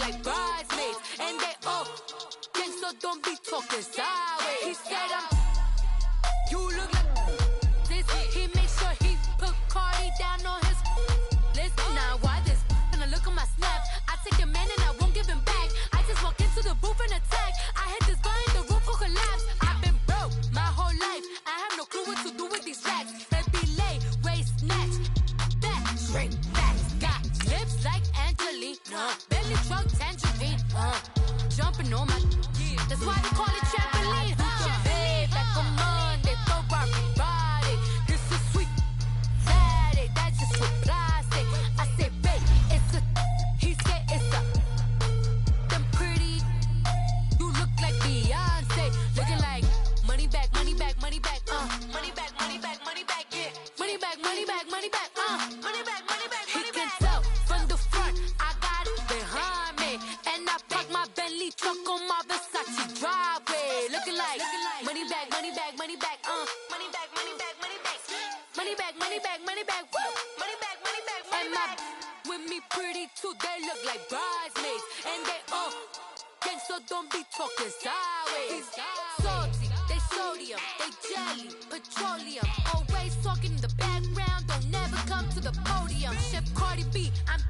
like bridesmaids. And they all think so, don't be talking sideways. He said you look like this. He made sure he put Cardi down on his list. Now why this? Gonna look at my snap. I take your man and I won't give him back. I just walk into the booth and attack. I hit this guy in the roof will collapse. I've been broke my whole life. I have no clue what to do with these racks. Baby lay, waist snatch, back, straight back. Got lips like Angelina, belly truck tangerine. Jumping on my, that's why they call it trampoline. Hey, back on Monday, throw Barbie body. This is sweet Saturday, that's just for plastic. I say, babe, it's a, he said it's a, them pretty, you look like Beyonce, looking like money back, money back, money back, money back, money back, money back, yeah, money back, money back, money back, money back, money back, money back. He can tell from the front, I got it behind me, and I park my Bentley truck on my Versace driveway, looking like money back, money back, money back, money back, money back, money back, money back, money back, money back, woo, money back, money back, money back. With me pretty too, they look like bridesmaids, and they all gang, so don't be talking sideways. Salty, they sodium, they jelly, petroleum, always talking in the background, don't never come to the podium. Chef Cardi B, I'm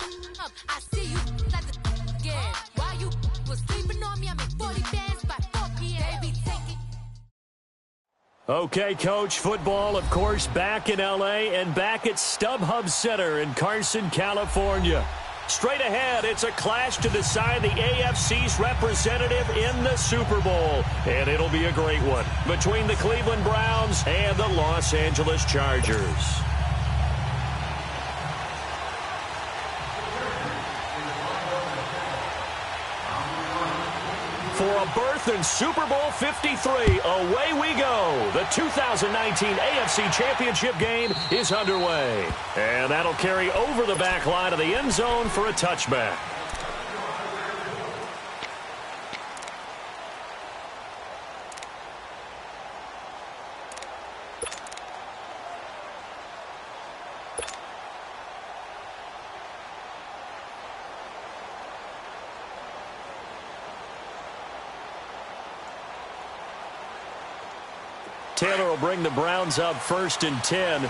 up, I see you like the again. Why you was sleeping on me? I make 40 bands by 4 p.m. They be taking. Okay, Coach, football, of course, back in L.A. and back at StubHub Center in Carson, California. Straight ahead, it's a clash to decide the AFC's representative in the Super Bowl. And it'll be a great one between the Cleveland Browns and the Los Angeles Chargers. For a berth in Super Bowl 53, away we go. The 2019 AFC Championship game is underway. And that'll carry over the back line of the end zone for a touchback. Taylor will bring the Browns up 1st and 10.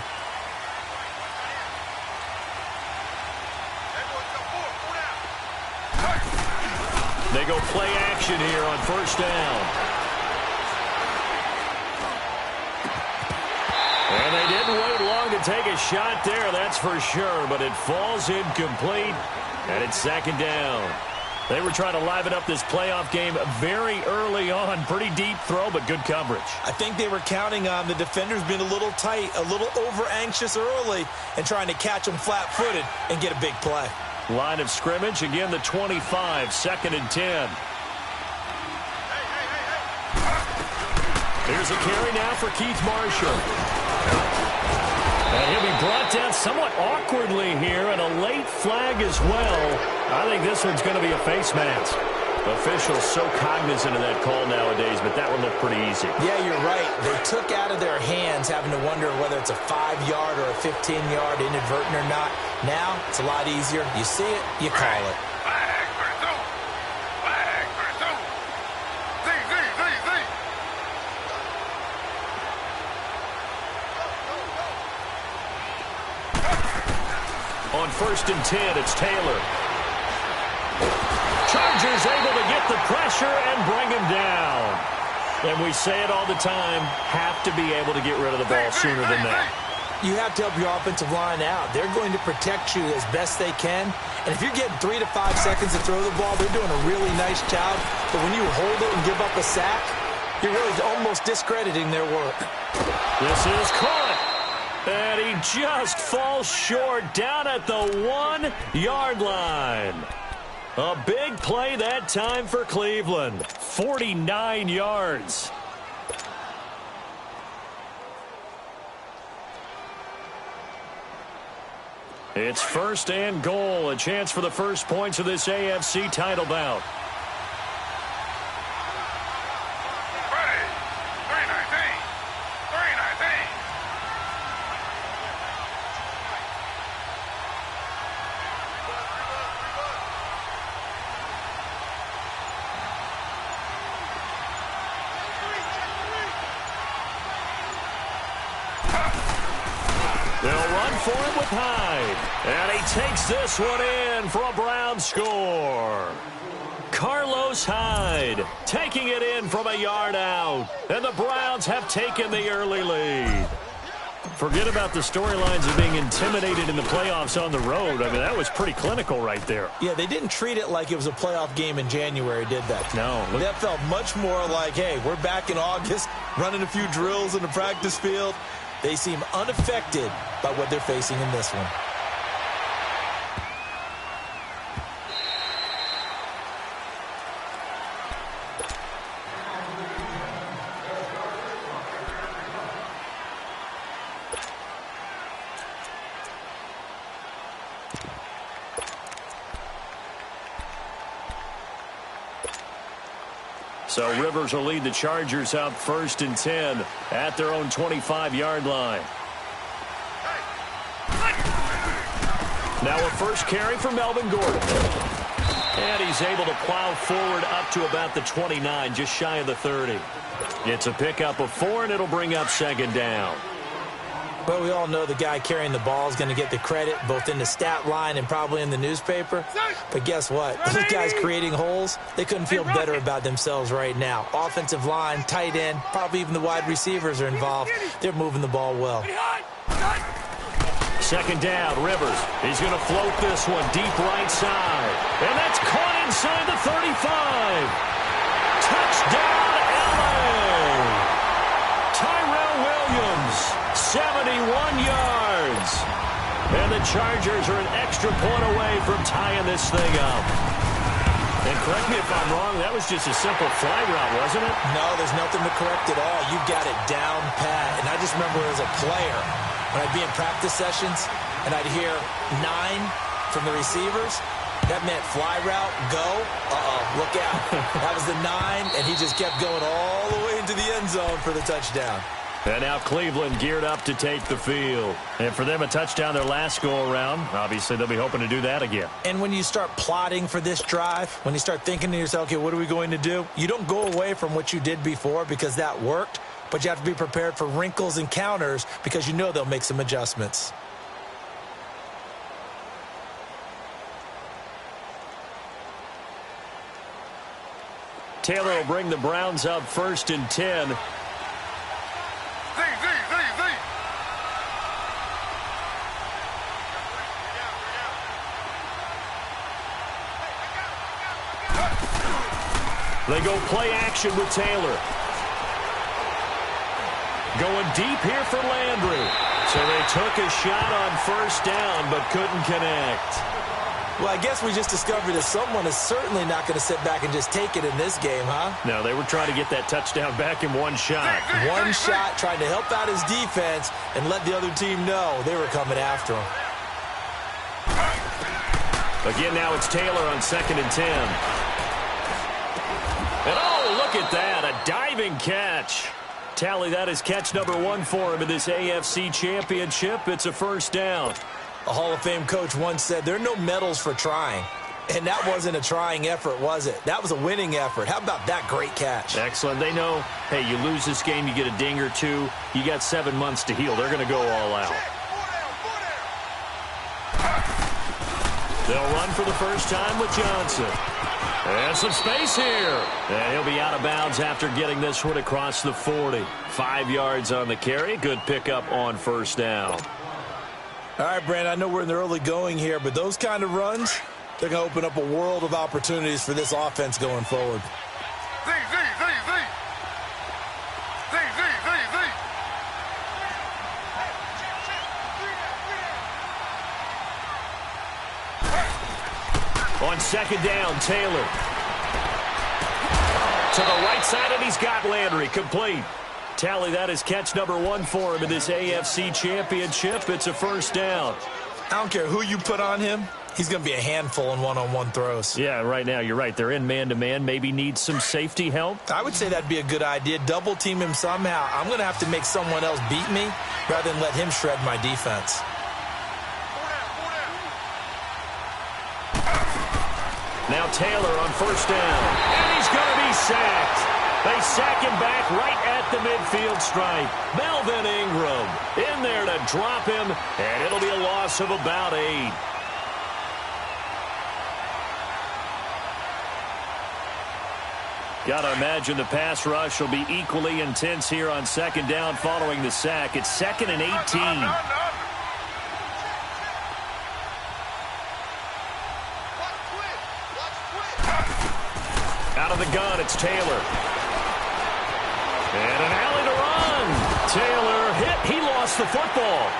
They go play action here on 1st down. And they didn't wait long to take a shot there, that's for sure. But it falls incomplete, and it's 2nd down. They were trying to liven up this playoff game very early on. Pretty deep throw, but good coverage. I think they were counting on the defenders being a little tight, a little over-anxious early, and trying to catch them flat-footed and get a big play. Line of scrimmage, again the 25, 2nd and 10. Here's a carry now for Keith Marshall. And he'll be brought down somewhat awkwardly here, and a late flag as well. I think this one's going to be a face mask. Officials so cognizant of that call nowadays, but that one looked pretty easy. Yeah, you're right. They took out of their hands having to wonder whether it's a 5-yard or a 15-yard inadvertent or not. Now, it's a lot easier. You see it, you call it. Flag for two. Flag for two. Z. On 1st and 10, it's Taylor. Chargers able to get the pressure and bring him down. And we say it all the time, have to be able to get rid of the ball sooner than that. You have to help your offensive line out. They're going to protect you as best they can. And if you're getting 3 to 5 seconds to throw the ball, they're doing a really nice job. But when you hold it and give up a sack, you're really almost discrediting their work. This is caught. And he just falls short down at the 1-yard line. A big play that time for Cleveland. 49 yards. It's 1st and goal. A chance for the first points of this AFC title bout. for him with Hyde. And he takes this one in for a Browns score. Carlos Hyde taking it in from a yard out. And the Browns have taken the early lead. Forget about the storylines of being intimidated in the playoffs on the road. I mean, that was pretty clinical right there. Yeah, they didn't treat it like it was a playoff game in January, did they? No. That felt much more like, hey, we're back in August, running a few drills in the practice field. They seem unaffected by what they're facing in this one. So Rivers will lead the Chargers out 1st and 10 at their own 25-yard line. Now a first carry for Melvin Gordon. And he's able to plow forward up to about the 29, just shy of the 30. It's a pickup of 4, and it'll bring up 2nd down. But we all know the guy carrying the ball is going to get the credit both in the stat line and probably in the newspaper. But guess what? Those guys creating holes, they couldn't feel better about themselves right now. Offensive line, tight end, probably even the wide receivers are involved. They're moving the ball well. 2nd down, Rivers. He's going to float this one deep right side. And that's caught inside the 35. Touchdown, L.A. Tyrell Williams, 71 yards. And the Chargers are an extra point away from tying this thing up. And correct me if I'm wrong, that was just a simple fly route, wasn't it? No, there's nothing to correct at all. You got it down pat. And I just remember as a player, when I'd be in practice sessions and I'd hear 9 from the receivers, that meant fly route, go, look out. That was the 9, and he just kept going all the way into the end zone for the touchdown. And now Cleveland geared up to take the field. And for them, a touchdown their last go-around. Obviously, they'll be hoping to do that again. And when you start plotting for this drive, when you start thinking to yourself, okay, what are we going to do? You don't go away from what you did before because that worked, but you have to be prepared for wrinkles and counters because you know they'll make some adjustments. Taylor will bring the Browns up 1st and 10. They go play action with Taylor. Going deep here for Landry. So they took a shot on 1st down but couldn't connect. Well, I guess we just discovered that someone is certainly not going to sit back and just take it in this game, huh? No, they were trying to get that touchdown back in one shot. One shot, trying to help out his defense and let the other team know they were coming after him. Again, now it's Taylor on 2nd and 10. And oh, look at that, a diving catch. Tally, that is catch number 1 for him in this AFC Championship. It's a 1st down. A Hall of Fame coach once said there are no medals for trying. And that wasn't a trying effort, was it? That was a winning effort. How about that great catch? Excellent. They know, hey, you lose this game, you get a ding or 2. You got 7 months to heal. They're going to go all out. They'll run for the first time with Johnson. And some space here. And he'll be out of bounds after getting this one across the 40. 5 yards on the carry. Good pickup on 1st down. All right, Brandon, I know we're in the early going here, but those kind of runs, they're going to open up a world of opportunities for this offense going forward. On 2nd down, Taylor. To the right side, and he's got Landry. Complete. Tally, that is catch number 1 for him in this AFC Championship. It's a 1st down. I don't care who you put on him. He's going to be a handful in one-on-one throws. Yeah, right now, you're right. They're in man-to-man. Maybe need some safety help. I would say that'd be a good idea. Double team him somehow. I'm going to have to make someone else beat me rather than let him shred my defense. Now Taylor on 1st down. And he's going to be sacked. They sack him back right at the midfield stripe. Melvin Ingram in there to drop him, and it'll be a loss of about 8. Got to imagine the pass rush will be equally intense here on second down following the sack. It's 2nd and 18. Out of the gun, it's Taylor. And an alley to run. Taylor hit. He lost the football.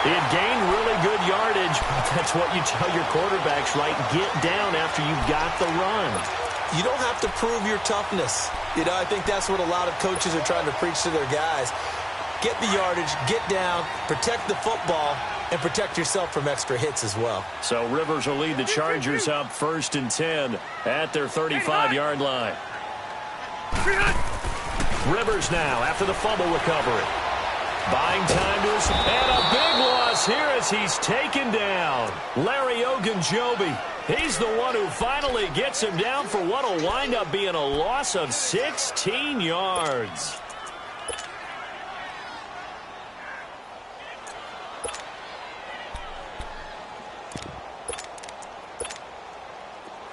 He had gained really good yardage. That's what you tell your quarterbacks, right? Get down after you've got the run. You don't have to prove your toughness. I think that's what a lot of coaches are trying to preach to their guys. Get the yardage, get down, protect the football, and protect yourself from extra hits as well. So Rivers will lead the Chargers up 1st and 10 at their 35-yard line. Rivers now after the fumble recovery. Buying time to his, and a big loss here as he's taken down. Larry Ogunjobi. He's the one who finally gets him down for what will wind up being a loss of 16 yards.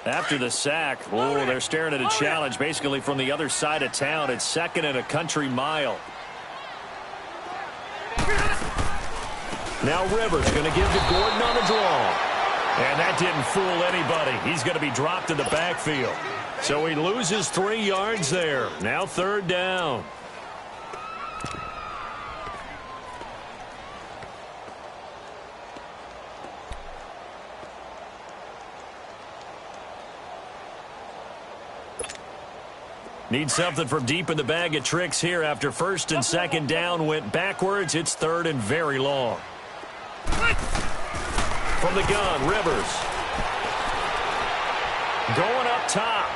After the sack, they're staring at a challenge basically from the other side of town. It's 2nd and a country mile. Now Rivers going to give to Gordon on the draw. And that didn't fool anybody. He's going to be dropped in the backfield. So he loses 3 yards there. Now 3rd down. Need something from deep in the bag of tricks here after 1st and 2nd down went backwards. It's 3rd and very long. From the gun, Rivers. Going up top.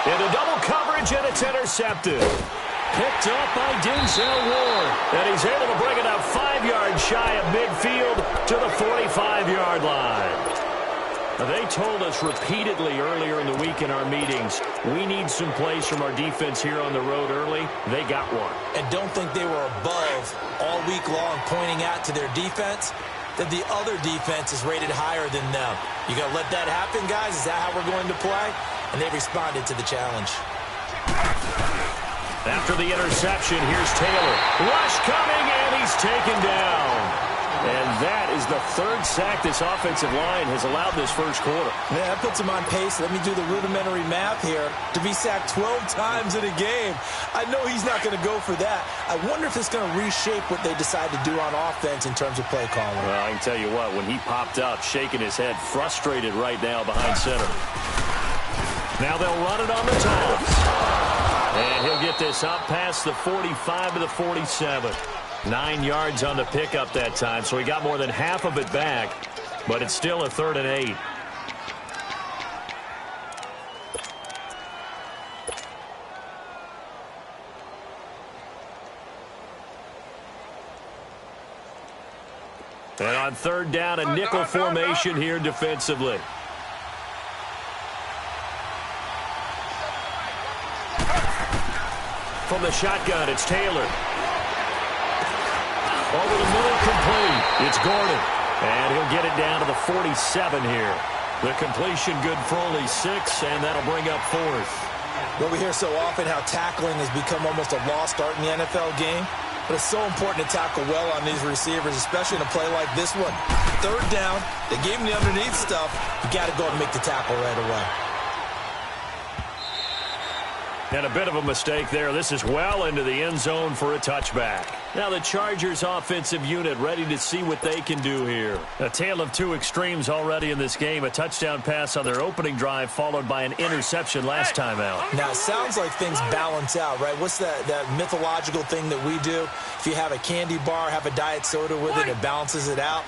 Into double coverage, and it's intercepted. Picked up by Denzel Ward. And he's able to bring it up 5 yards shy of midfield to the 45-yard line. They told us repeatedly earlier in the week in our meetings, we need some plays from our defense here on the road early. They got one. And don't think they were above all week long pointing out to their defense that the other defense is rated higher than them. You got to let that happen, guys? Is that how we're going to play? And they responded to the challenge. After the interception, here's Taylor. Rush coming, and he's taken down. And that is the 3rd sack this offensive line has allowed this first quarter. Yeah, that puts him on pace. Let me do the rudimentary math here. To be sacked 12 times in a game, I know he's not going to go for that. I wonder if it's going to reshape what they decide to do on offense in terms of play calling. Well, I can tell you what, when he popped up, shaking his head, frustrated right now behind center. Now they'll run it on the toss. And he'll get this up past the 45 to the 47. 9 yards on the pickup that time, so he got more than half of it back, but it's still a 3rd and 8. And on 3rd down, a nickel formation here defensively. From the shotgun, it's Taylor. Over the middle, complete. It's Gordon. And he'll get it down to the 47 here. The completion good for only 6, and that'll bring up 4th. Well, we hear so often how tackling has become almost a lost art in the NFL game. But it's so important to tackle well on these receivers, especially in a play like this one. 3rd down, they gave him the underneath stuff. You got to go and make the tackle right away. And a bit of a mistake there. This is well into the end zone for a touchback. Now the Chargers offensive unit ready to see what they can do here. A tale of 2 extremes already in this game. A touchdown pass on their opening drive followed by an interception last time out. Now it sounds like things balance out, right? What's that mythological thing that we do? If you have a candy bar, have a diet soda with it, it balances it out.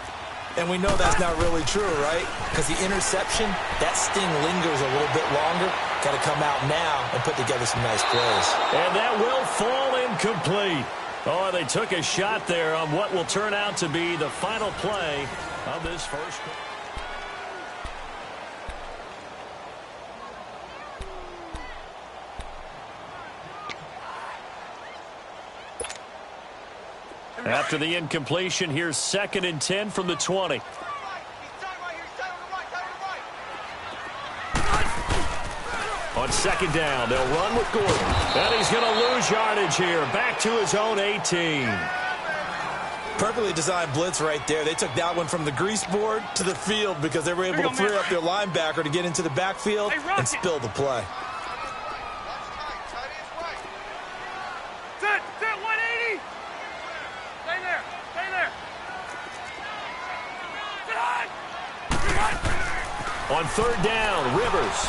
And we know that's not really true, right? Because the interception, that sting lingers a little bit longer. Got to come out now and put together some nice plays. And that will fall incomplete. Oh, they took a shot there on what will turn out to be the final play of this first quarter. After the incompletion, here's 2nd and 10 from the 20. On 2nd down, they'll run with Gordon. And he's going to lose yardage here. Back to his own 18. Perfectly designed blitz right there. They took that one from the grease board to the field because they were able to free up their linebacker to get into the backfield and spill the play. Sit, 180. Stay there. On 3rd down, Rivers.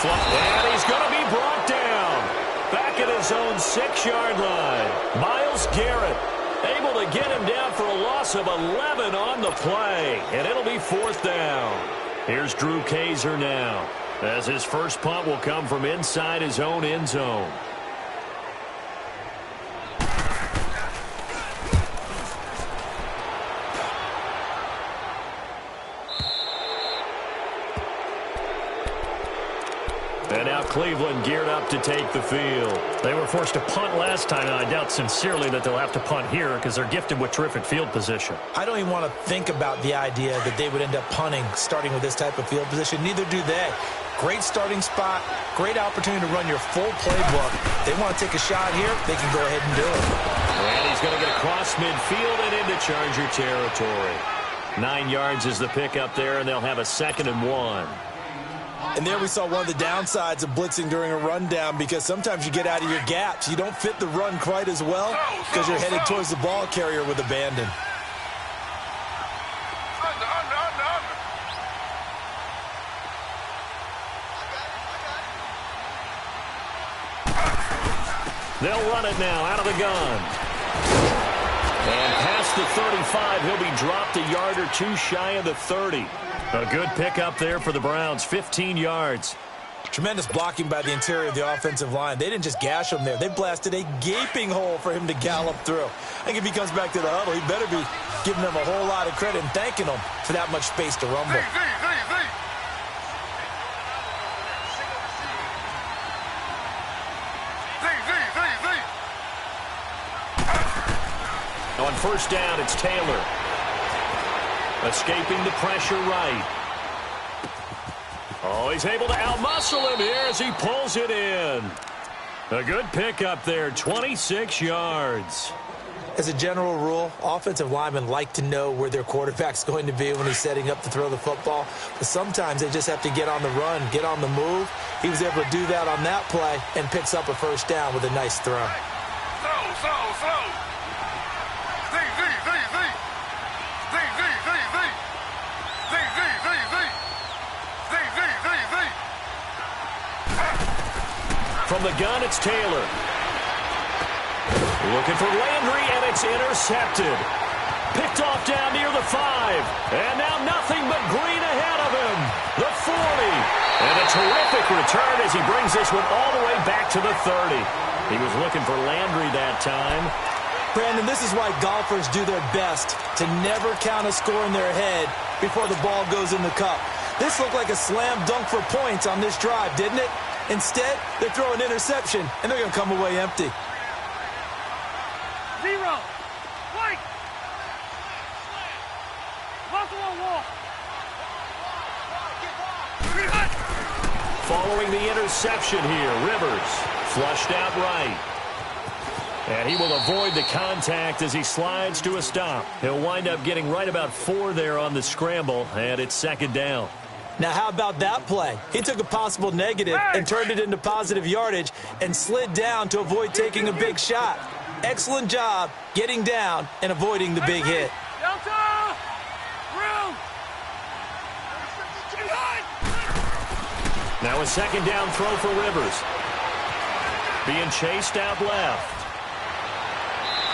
And he's going to be brought down. Back at his own 6-yard line. Myles Garrett able to get him down for a loss of 11 on the play. And it'll be 4th down. Here's Drew Kaiser now, as his first punt will come from inside his own end zone. And now Cleveland geared up to take the field. They were forced to punt last time, and I doubt sincerely that they'll have to punt here because they're gifted with terrific field position. I don't even want to think about the idea that they would end up punting starting with this type of field position. Neither do they. Great starting spot, great opportunity to run your full playbook. They want to take a shot here, they can go ahead and do it. And he's going to get across midfield and into Charger territory. 9 yards is the pickup there, and they'll have a 2nd and 1. And there we saw one of the downsides of blitzing during a rundown, because sometimes you get out of your gaps. You don't fit the run quite as well because you're headed towards the ball carrier with abandon. Under. They'll run it now out of the gun. And past the 35, he'll be dropped a yard or two shy of the 30. A good pickup there for the Browns, 15 yards. Tremendous blocking by the interior of the offensive line. They didn't just gash him there. They blasted a gaping hole for him to gallop through. I think if he comes back to the huddle, he better be giving them a whole lot of credit and thanking them for that much space to rumble. On 1st down, it's Taylor. Escaping the pressure right. Oh, he's able to outmuscle him here as he pulls it in. A good pickup there, 26 yards. As a general rule, offensive linemen like to know where their quarterback's going to be when he's setting up to throw the football. But sometimes they just have to get on the run, get on the move. He was able to do that on that play and picks up a 1st down with a nice throw. Slow. From the gun, it's Taylor. Looking for Landry, and it's intercepted. Picked off down near the 5. And now nothing but green ahead of him. The 40. And a terrific return as he brings this one all the way back to the 30. He was looking for Landry that time. Brandon, this is why golfers do their best to never count a score in their head before the ball goes in the cup. This looked like a slam dunk for points on this drive, didn't it? Instead, they throw an interception, and they're going to come away empty. 0. White. Buffalo wall. Following the interception here, Rivers flushed out right. And he will avoid the contact as he slides to a stop. He'll wind up getting right about 4 there on the scramble, and it's 2nd down. Now, how about that play? He took a possible negative and turned it into positive yardage and slid down to avoid taking a big shot. Excellent job getting down and avoiding the big hit. Delta! Room! Now a 2nd down throw for Rivers. Being chased out left.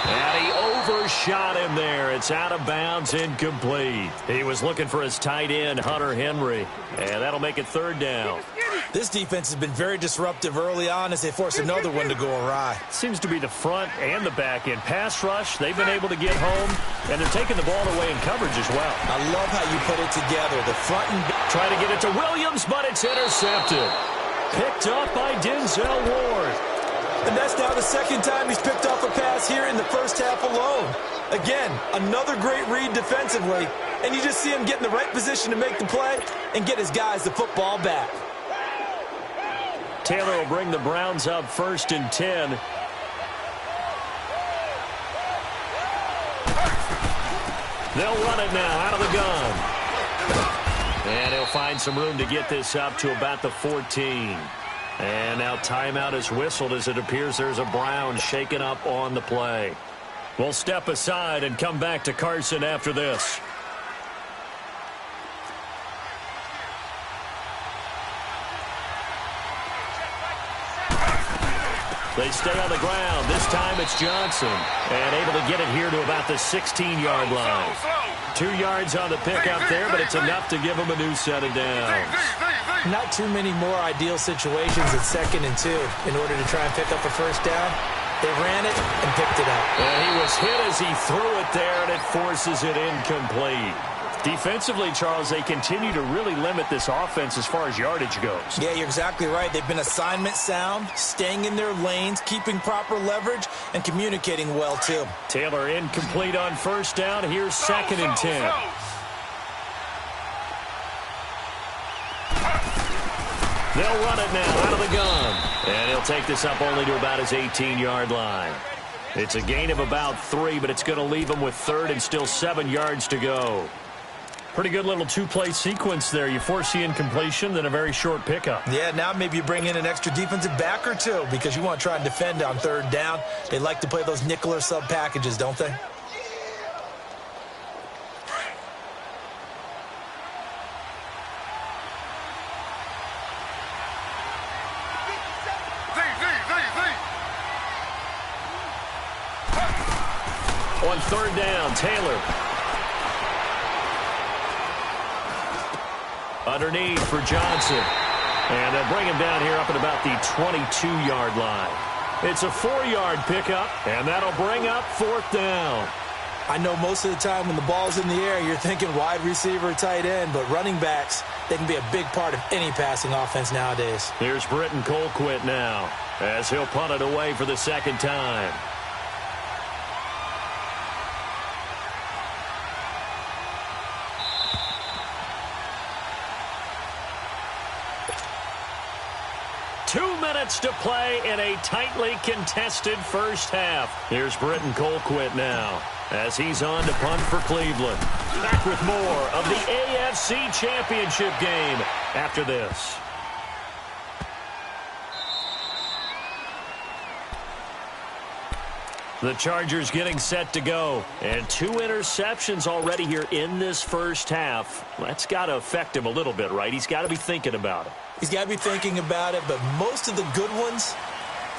And he overshot him there. It's out of bounds, incomplete. He was looking for his tight end, Hunter Henry. And that'll make it 3rd down. This defense has been very disruptive early on as they force another one to go awry. Seems to be the front and the back end. Pass rush, they've been able to get home, and they're taking the ball away in coverage as well. I love how you put it together. The front and back. Trying to get it to Williams, but it's intercepted. Picked up by Denzel Ward. And that's now the second time he's picked off a pass here in the first half alone. Again, another great read defensively, and you just see him get in the right position to make the play and get his guys the football back. Taylor will bring the Browns up 1st and 10. They'll run it now out of the gun. And he'll find some room to get this up to about the 14. And now timeout is whistled as it appears there's a Brown shaken up on the play. We'll step aside and come back to Carson after this. They stay on the ground. This time it's Johnson. And able to get it here to about the 16-yard line. 2 yards on the pickup there, but it's enough to give them a new set of downs. Not too many more ideal situations at 2nd and 2 in order to try and pick up a first down. They ran it and picked it up. And he was hit as he threw it there, and it forces it incomplete. Defensively, Charles, they continue to really limit this offense as far as yardage goes. Yeah, you're exactly right. They've been assignment sound, staying in their lanes, keeping proper leverage, and communicating well, too. Taylor incomplete on first down. Here's 2nd and 10. They'll run it now out of the gun. And he'll take this up only to about his 18-yard line. It's a gain of about 3, but it's going to leave him with 3rd and still 7 yards to go. Pretty good little 2-play sequence there. You force the incompletion, then a very short pickup. Yeah, now maybe you bring in an extra defensive back or 2 because you want to try and defend on 3rd down. They like to play those nickel or sub packages, don't they? On 3rd down, Taylor. Underneath for Johnson. And they'll bring him down here up at about the 22-yard line. It's a 4-yard pickup, and that'll bring up 4th down. I know most of the time when the ball's in the air, you're thinking wide receiver, tight end, but running backs, they can be a big part of any passing offense nowadays. Here's Britton Colquitt now as he'll punt it away for the 2nd time. To play in a tightly contested first half. Here's Britton Colquitt now as he's on to punt for Cleveland. Back with more of the AFC Championship game after this. The Chargers getting set to go. And 2 interceptions already here in this first half. That's got to affect him a little bit, right? He's got to be thinking about it. He's got to be thinking about it, but most of the good ones,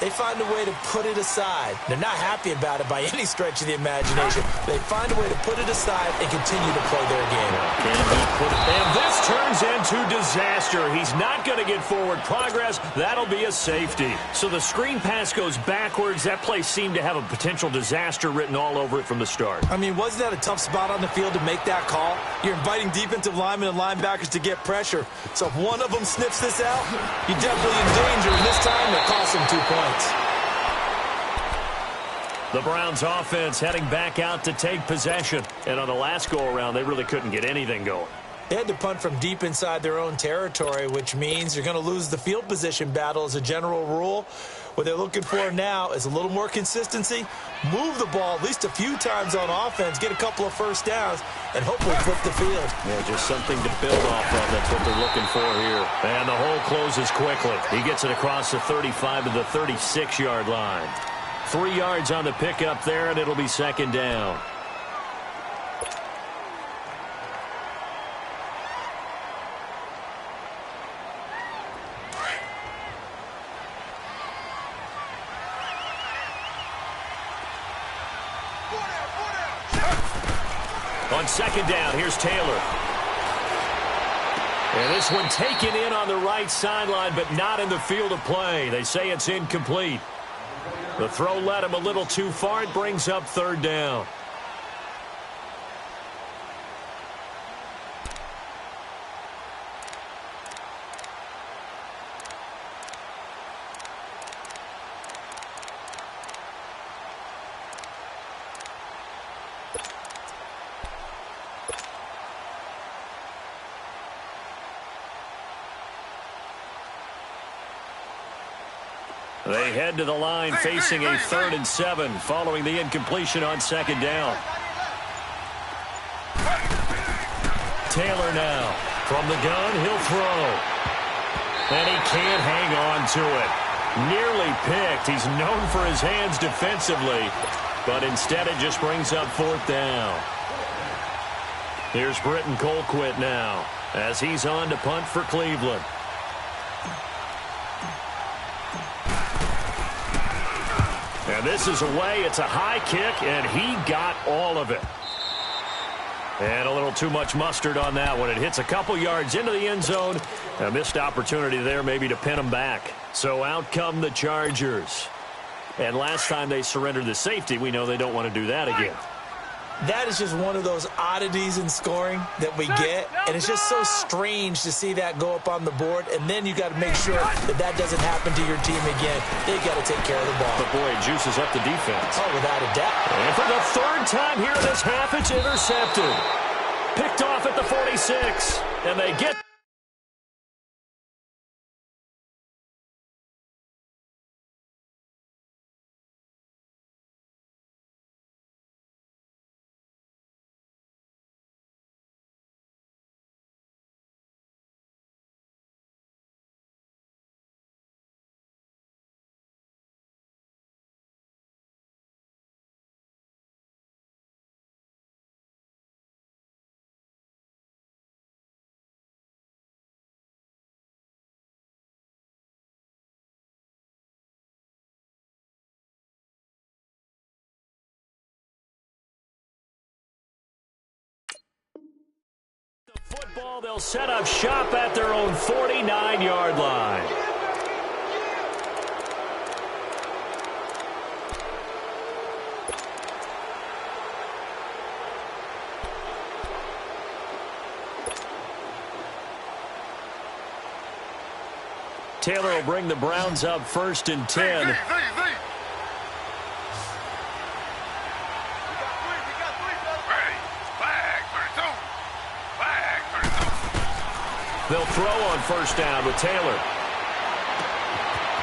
they find a way to put it aside. They're not happy about it by any stretch of the imagination. They find a way to put it aside and continue to play their game. And this turns into disaster. He's not going to get forward progress. That'll be a safety. So the screen pass goes backwards. That play seemed to have a potential disaster written all over it from the start. I mean, wasn't that a tough spot on the field to make that call? You're inviting defensive linemen and linebackers to get pressure. So if one of them sniffs this out, you're definitely in danger. And this time, it costs them 2 points. The Browns offense heading back out to take possession. And on the last go-around, they really couldn't get anything going. They had to punt from deep inside their own territory, which means you're going to lose the field position battle as a general rule. What they're looking for now is a little more consistency, move the ball at least a few times on offense, get a couple of first downs, and hopefully flip the field. Yeah, just something to build off of. That's what they're looking for here. And the hole closes quickly. He gets it across the 35 to the 36-yard line. 3 yards on the pickup there, and it'll be 2nd down. On 2nd down, here's Taylor. And this one taken in on the right sideline, but not in the field of play. They say it's incomplete. The throw led him a little too far. It brings up 3rd down. They head to the line facing a 3rd and 7 following the incompletion on 2nd down. Taylor now. From the gun, he'll throw. And he can't hang on to it. Nearly picked. He's known for his hands defensively, but instead it just brings up 4th down. Here's Britton Colquitt now as he's on to punt for Cleveland. And this is away. It's a high kick, and he got all of it. And a little too much mustard on that one. It hits a couple yards into the end zone. A missed opportunity there maybe to pin him back. So out come the Chargers. And last time they surrendered the safety, we know they don't want to do that again. That is just one of those oddities in scoring that we get, and it's just so strange to see that go up on the board, and then you got to make sure that that doesn't happen to your team again. They got to take care of the ball. But, boy, it juices up the defense. Oh, without a doubt. And for the 3rd time here this half, it's intercepted. Picked off at the 46, and they get... Football, they'll set up shop at their own 49-yard line. Taylor will bring the Browns up 1st and 10. They'll throw on 1st down with Taylor.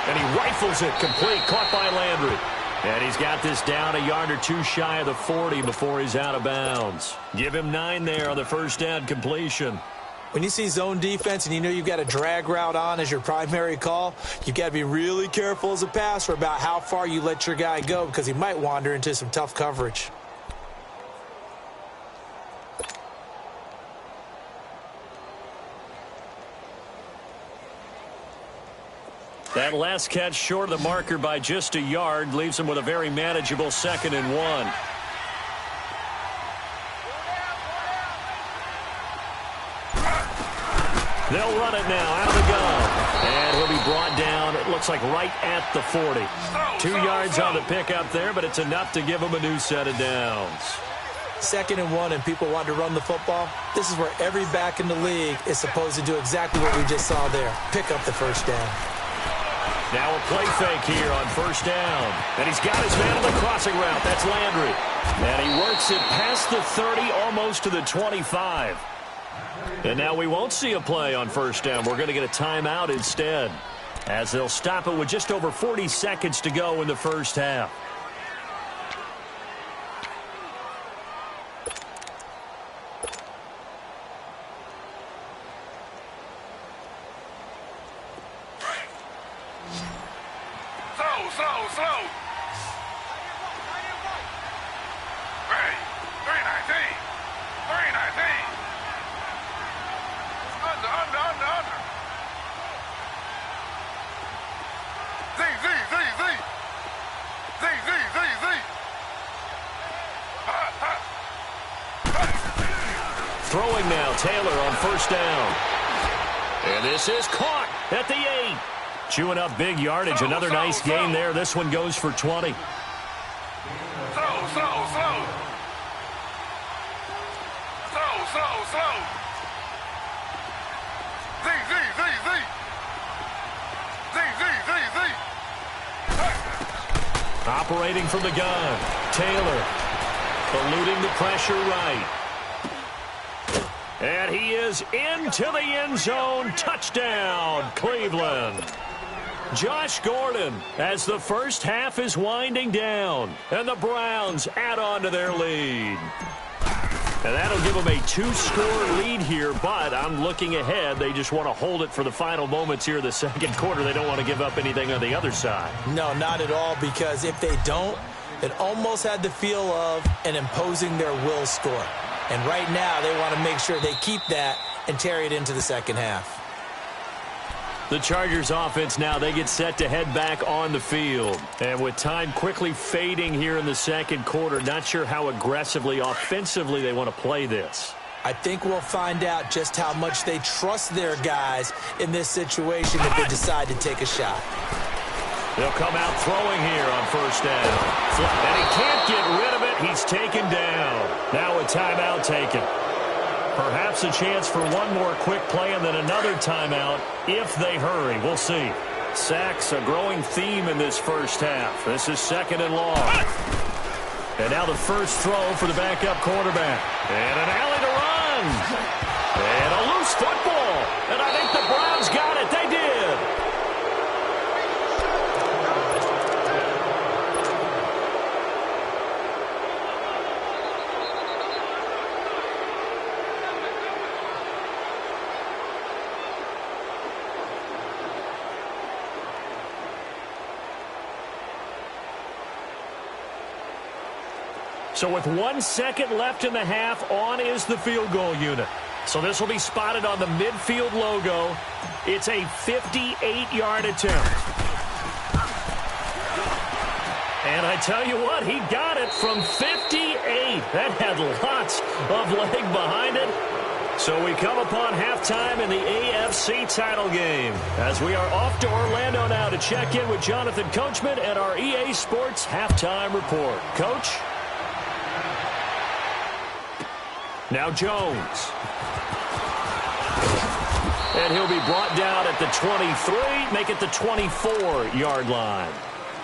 And he rifles it complete, caught by Landry. And he's got this down a yard or two shy of the 40 before he's out of bounds. Give him 9 there on the 1st down completion. When you see zone defense and you know you've got a drag route on as your primary call, you've got to be really careful as a passer about how far you let your guy go because he might wander into some tough coverage. That last catch short of the marker by just a yard leaves him with a very manageable 2nd and 1. They'll run it now out of the gun. And he'll be brought down, it looks like right at the 40. 2 yards on the pickup there, but it's enough to give him a new set of downs. 2nd and 1 and people want to run the football. This is where every back in the league is supposed to do exactly what we just saw there. Pick up the 1st down. Now a play fake here on 1st down. And he's got his man on the crossing route. That's Landry. And he works it past the 30, almost to the 25. And now we won't see a play on 1st down. We're going to get a timeout instead, as they'll stop it with just over 40 seconds to go in the 1st half. Slow. Ready. 319. 319. Under. Z. Throwing now, Taylor on 1st down. And this is caught at the 8. Chewing up big yardage. Another nice game there. This one goes for 20. Slow. Z. Operating from the gun. Taylor eluding the pressure right. And he is into the end zone. Touchdown, Cleveland. Josh Gordon, as the first half is winding down, and the Browns add on to their lead. And that'll give them a 2-score lead here, but I'm looking ahead. They just want to hold it for the final moments here in the second quarter. They don't want to give up anything on the other side. No, not at all, because if they don't, it almost had the feel of an imposing their will score. And right now, they want to make sure they keep that and carry it into the second half. The Chargers offense now, they get set to head back on the field. And with time quickly fading here in the second quarter, not sure how aggressively, offensively they want to play this. I think we'll find out just how much they trust their guys in this situation if they decide to take a shot. They'll come out throwing here on first down. And he can't get rid of it. He's taken down. Now a timeout taken. Perhaps a chance for one more quick play and then another timeout if they hurry. We'll see. Sacks, a growing theme in this first half. This is second and long. And now the first throw for the backup quarterback. And an alley to run. And a loose football. And I think the Browns got it. They did. So with 1 second left in the half, on is the field goal unit. So this will be spotted on the midfield logo. It's a 58-yard attempt. And I tell you what, he got it from 58. That had lots of leg behind it. So we come upon halftime in the AFC title game as we are off to Orlando now to check in with Jonathan Coachman and our EA Sports halftime report. Coach? Now Jones. And he'll be brought down at the 23, make it the 24-yard line.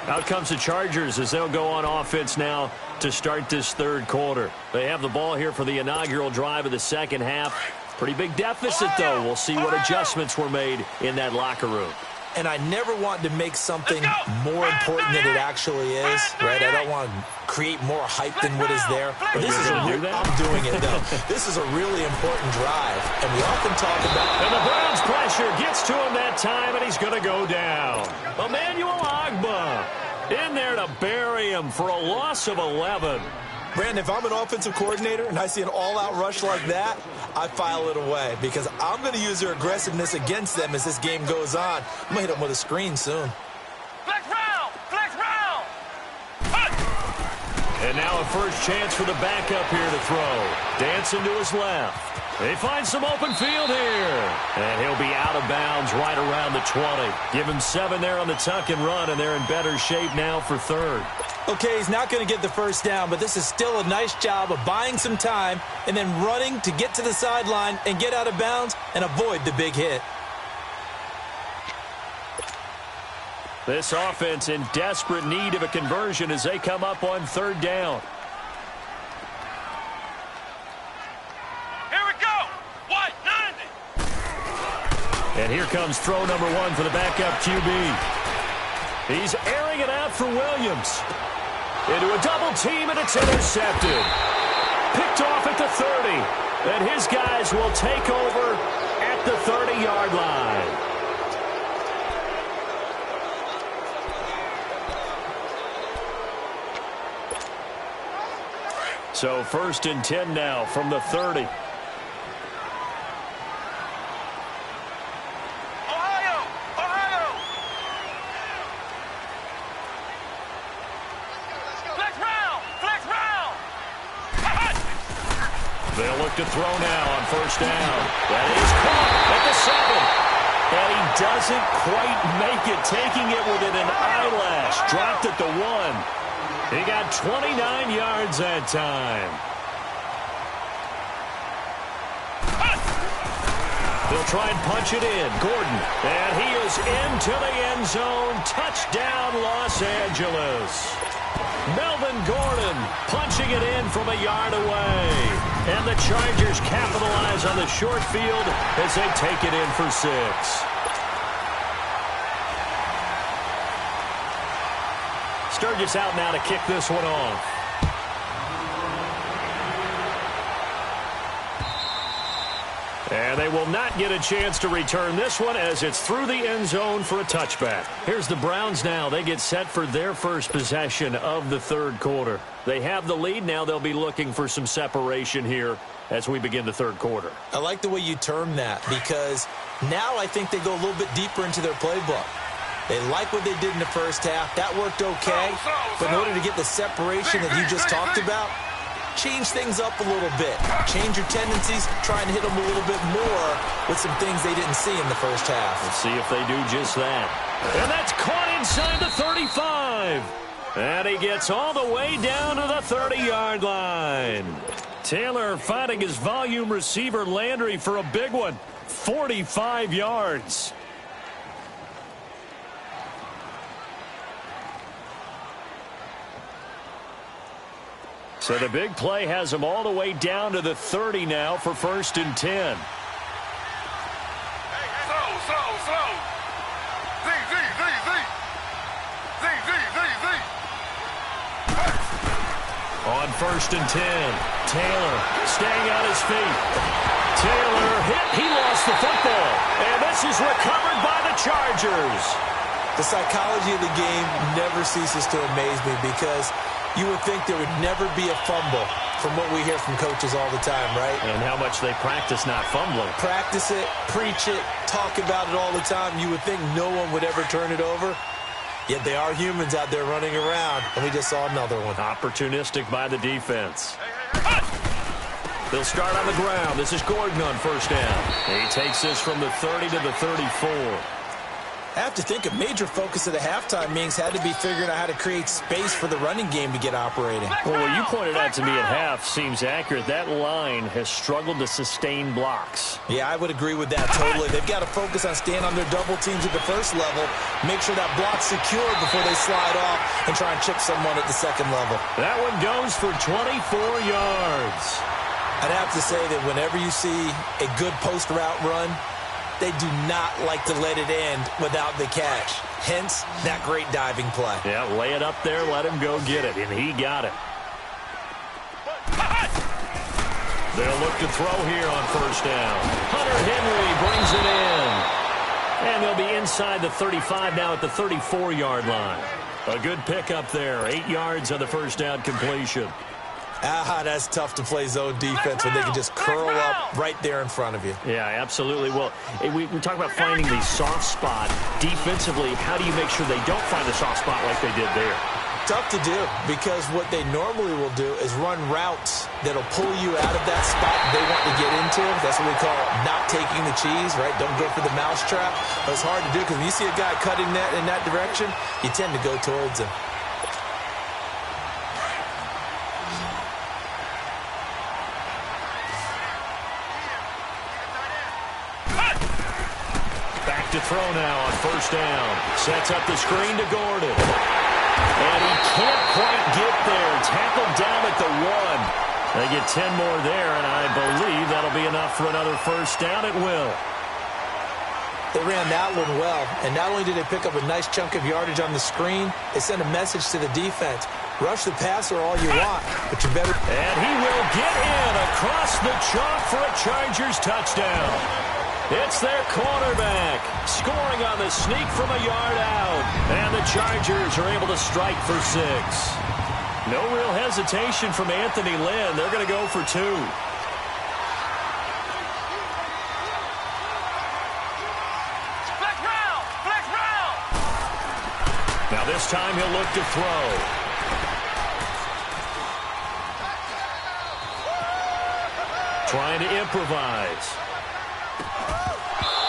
Out comes the Chargers as they'll go on offense now to start this third quarter. They have the ball here for the inaugural drive of the second half. Pretty big deficit, though. We'll see what adjustments were made in that locker room. And I never want to make something more important than it actually is, right? I don't want to create more hype than what is there. But this is I'm doing it, though. This is a really important drive, and we often talk about... And the Browns pressure gets to him that time, and he's going to go down. Emmanuel Ogbah in there to bury him for a loss of 11. Brandon, if I'm an offensive coordinator and I see an all-out rush like that, I file it away because I'm going to use their aggressiveness against them as this game goes on. I'm going to hit them with a screen soon. Flex round! Flex round! And now a first chance for the backup here to throw. Dancing to his left. They find some open field here. And he'll be out of bounds right around the 20. Give him 7 there on the tuck and run, and they're in better shape now for third. Okay, he's not going to get the first down, but this is still a nice job of buying some time and then running to get to the sideline and get out of bounds and avoid the big hit. This offense in desperate need of a conversion as they come up on third down. Here we go! White, 90! And here comes throw number 1 for the backup QB. He's airing it out for Williams. Into a double team, and it's intercepted. Picked off at the 30. And his guys will take over at the 30-yard line. So first and 10 now from the 30. They'll look to throw now on first down. That is caught at the 7. And he doesn't quite make it, taking it within an eyelash. Dropped at the 1. He got 29 yards that time. They'll try and punch it in. Gordon. And he is into the end zone. Touchdown, Los Angeles. Melvin Gordon punching it in from a yard away. And the Chargers capitalize on the short field as they take it in for 6. Sturgis out now to kick this one off. And they will not get a chance to return this one as it's through the end zone for a touchback. Here's the Browns now. They get set for their first possession of the third quarter. They have the lead. Now they'll be looking for some separation here as we begin the third quarter. I like the way you term that because now I think they go a little bit deeper into their playbook. They like what they did in the first half. That worked okay. But in order to get the separation that you just talked about, change things up a little bit. Change your tendencies. Try and hit them a little bit more with some things they didn't see in the first half. Let's see if they do just that. And that's caught inside the 35. And he gets all the way down to the 30-yard line. Taylor finding his volume receiver Landry for a big one. 45 yards. So the big play has him all the way down to the 30 now for 1st and 10. Slow. On 1st and 10, Taylor staying on his feet. Taylor hit. He lost the football. And this is recovered by the Chargers. The psychology of the game never ceases to amaze me because you would think there would never be a fumble from what we hear from coaches all the time, right? And how much they practice not fumbling. Practice it, preach it, talk about it all the time. You would think no one would ever turn it over. Yet they are humans out there running around, and we just saw another one. Opportunistic by the defense. They'll start on the ground. This is Gordon on 1st down. He takes this from the 30 to the 34. I have to think a major focus of the halftime meetings had to be figuring out how to create space for the running game to get operating. Well, what you pointed out to me at half seems accurate. That line has struggled to sustain blocks. Yeah, I would agree with that totally. They've got to focus on staying on their double teams at the first level, make sure that block's secure before they slide off and try and chip someone at the second level. That one goes for 24 yards. I'd have to say that whenever you see a good post route run, they do not like to let it end without the catch. Hence, that great diving play. Yeah, lay it up there, let him go get it, and he got it. They'll look to throw here on 1st down. Hunter Henry brings it in. And they'll be inside the 35 now at the 34-yard line. A good pickup there, 8 yards on the 1st down completion. That's tough to play zone defense when they can just curl up right there in front of you. Yeah, absolutely. Well, we talk about finding the soft spot. Defensively, how do you make sure they don't find the soft spot like they did there? Tough to do because what they normally will do is run routes that'll pull you out of that spot they want to get into. That's what we call not taking the cheese, right? Don't go for the mousetrap. But it's hard to do because when you see a guy cutting that in that direction, you tend to go towards him. To throw now on 1st down. Sets up the screen to Gordon. And he can't quite get there. Tackled down at the 1. They get 10 more there, and I believe that'll be enough for another 1st down. It will. They ran that one well, and not only did they pick up a nice chunk of yardage on the screen, they sent a message to the defense. Rush the passer all you want, but you better... And he will get in across the chalk for a Chargers touchdown. It's their quarterback scoring on the sneak from a yard out. And the Chargers are able to strike for 6. No real hesitation from Anthony Lynn. They're going to go for 2. Flex round. Now this time he'll look to throw. Trying to improvise.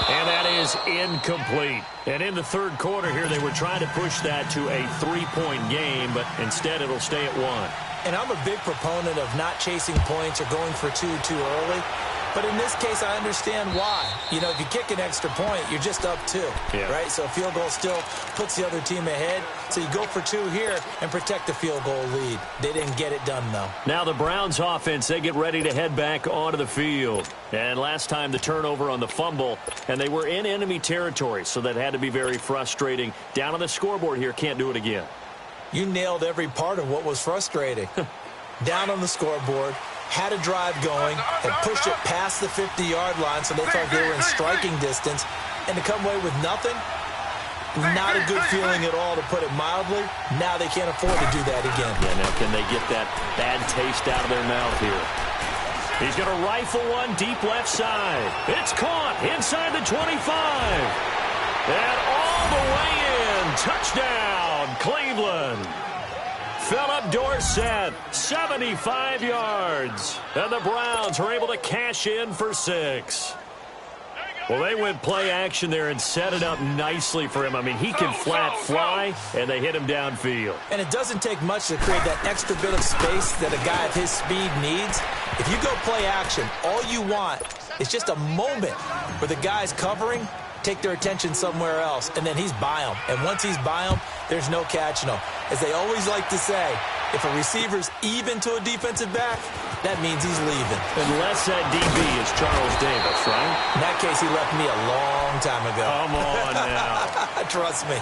And that is incomplete. And in the third quarter here, they were trying to push that to a 3-point game, but instead it'll stay at 1. And I'm a big proponent of not chasing points or going for 2 too early. But in this case, I understand why. You know, if you kick an extra point, you're just up 2, right? So a field goal still puts the other team ahead. So you go for 2 here and protect the field goal lead. They didn't get it done, though. Now the Browns offense, they get ready to head back onto the field. And last time the turnover on the fumble, and they were in enemy territory, so that had to be very frustrating. Down on the scoreboard here, can't do it again. You nailed every part of what was frustrating. Down on the scoreboard, had a drive going, and pushed it past the 50-yard line so they thought they were in striking distance, and to come away with nothing, not a good feeling at all, to put it mildly. Now they can't afford to do that again. Yeah, now can they get that bad taste out of their mouth here? He's going to rifle one deep left side. It's caught inside the 25. And all the way in. Touchdown, Cleveland. Philip Dorsett, 75 yards. And the Browns are able to cash in for 6. Well, they went play action there and set it up nicely for him. I mean, he can flat fly, and they hit him downfield. And it doesn't take much to create that extra bit of space that a guy of his speed needs. If you go play action, all you want is just a moment where the guy's covering, take their attention somewhere else, and then he's by him. And once he's by him, there's no catching him. As they always like to say, if a receiver's even to a defensive back, that means he's leaving. Unless that DB is Charles Davis, right? In that case, he left me a long time ago. Come on now. Trust me.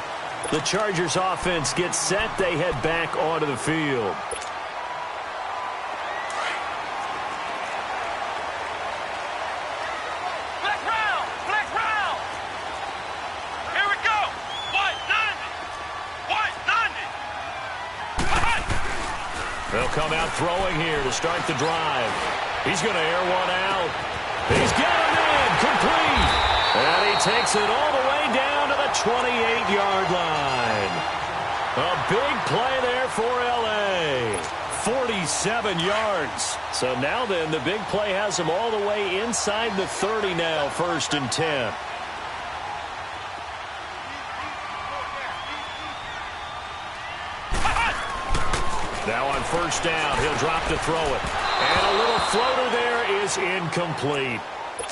The Chargers offense gets set. They head back onto the field. They'll come out throwing here to start the drive. He's going to air one out. He's got him in, complete. And he takes it all the way down to the 28-yard line. A big play there for L.A. 47 yards. So now then, the big play has him all the way inside the 30 now, 1st and 10. Now on 1st down, he'll drop to throw it. And a little floater there is incomplete.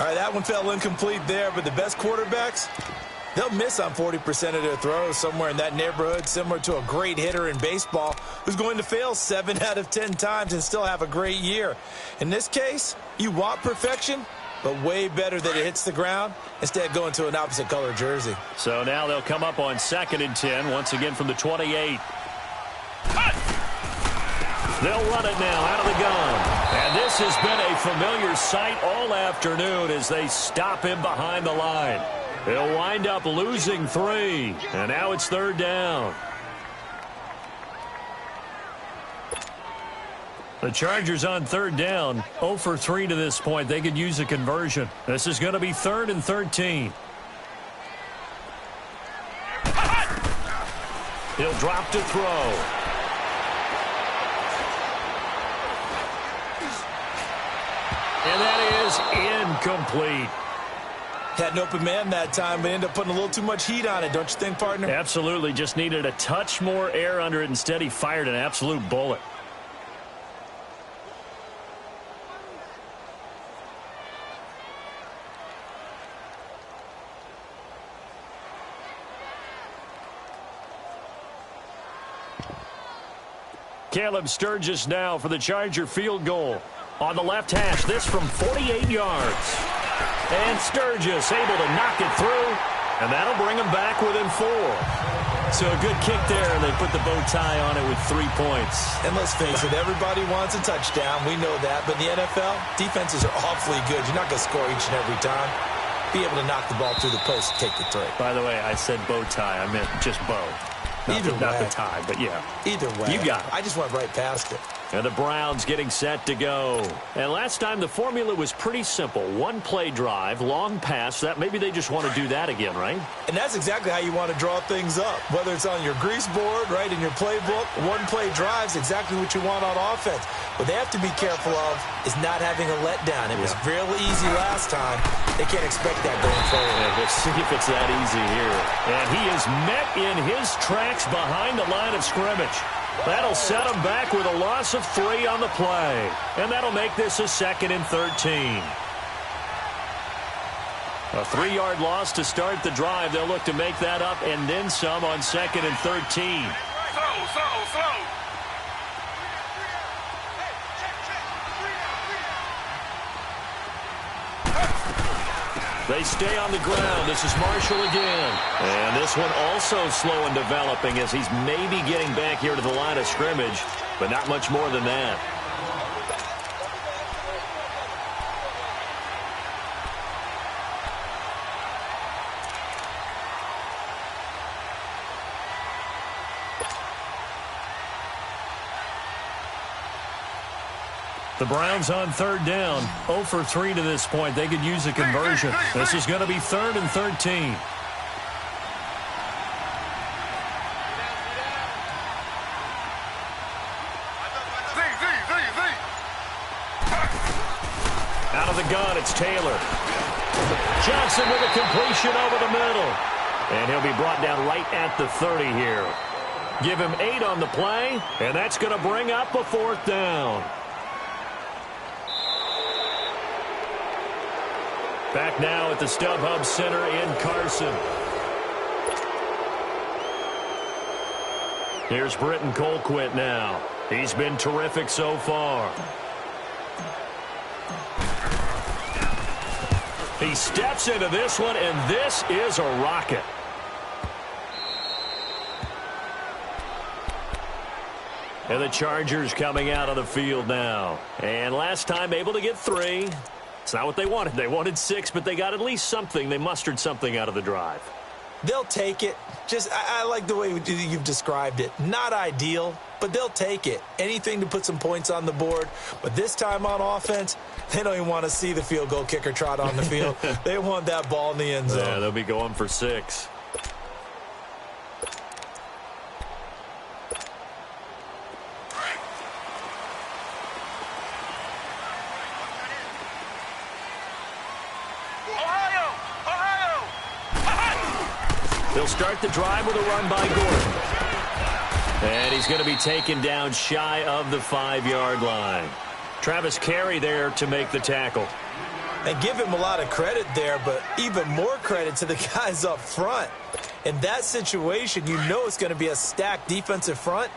All right, that one fell incomplete there, but the best quarterbacks, they'll miss on 40% of their throws, somewhere in that neighborhood, similar to a great hitter in baseball who's going to fail 7 out of 10 times and still have a great year. In this case, you want perfection, but way better that it hits the ground instead of going to an opposite color jersey. So now they'll come up on 2nd and 10, once again from the 28. They'll run it now out of the gun. And this has been a familiar sight all afternoon as they stop him behind the line. They'll wind up losing 3. And now it's 3rd down. The Chargers on 3rd down, 0 for 3 to this point. They could use a conversion. This is going to be 3rd and 13. He'll drop to throw. And that is incomplete. Had an open man that time, but ended up putting a little too much heat on it, don't you think, partner? Absolutely. Just needed a touch more air under it. Instead, he fired an absolute bullet. Caleb Sturgis now for the Charger field goal. On the left hash, this from 48 yards. And Sturgis able to knock it through, and that'll bring him back within 4. So a good kick there, and they put the bow tie on it with 3 points. And let's face it, everybody wants a touchdown. We know that. But in the NFL, defenses are awfully good. You're not going to score each and every time. Be able to knock the ball through the post and take the 3. By the way, I said bow tie. I meant just bow. Not the tie, but yeah. Either way. You got it. I just went right past it. And the Browns getting set to go. And last time the formula was pretty simple. 1 play drive, long pass. That maybe they just want to do that again, right? And that's exactly how you want to draw things up. Whether it's on your grease board, right, in your playbook, 1 play drive is exactly what you want on offense. What they have to be careful of is not having a letdown. It was real easy last time. They can't expect that going forward. Yeah, let's see if it's that easy here. And he is met in his tracks behind the line of scrimmage. That'll set him back with a loss of 3 on the play. And that'll make this a 2nd and 13. A 3-yard loss to start the drive. They'll look to make that up and then some on 2nd and 13. Slow. They stay on the ground. This is Marshall again. And this one also slow in developing as he's maybe getting back here to the line of scrimmage, but not much more than that. The Browns on third down, 0 for 3 to this point. They could use a conversion. This is going to be 3rd and 13. Out of the gun, it's Taylor. Johnson with a completion over the middle. And he'll be brought down right at the 30 here. Give him 8 on the play, and that's going to bring up a 4th down. Back now at the StubHub Center in Carson. Here's Britton Colquitt now. He's been terrific so far. He steps into this one, and this is a rocket. And the Chargers coming out on the field now. And last time able to get 3. It's not what they wanted. They wanted 6, but they got at least something. They mustered something out of the drive. They'll take it. I like the way you've described it. Not ideal, but they'll take it. Anything to put some points on the board. But this time on offense, they don't even want to see the field goal kicker trot on the field. They want that ball in the end zone. Yeah, they'll be going for 6. They'll start the drive with a run by Gordon. And he's going to be taken down shy of the 5-yard line. Travis Carey there to make the tackle. And give him a lot of credit there, but even more credit to the guys up front. In that situation, you know it's going to be a stacked defensive front.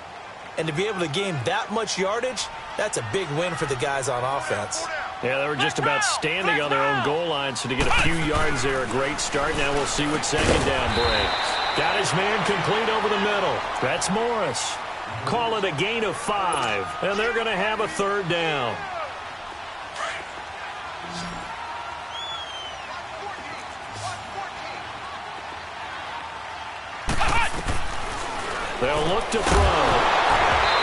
And to be able to gain that much yardage, that's a big win for the guys on offense. Yeah, they were just about standing on their own goal line, so to get a few yards there, a great start. Now we'll see what second down brings. Got his man complete over the middle. That's Morris. Call it a gain of 5, and they're going to have a 3rd down. They'll look to throw.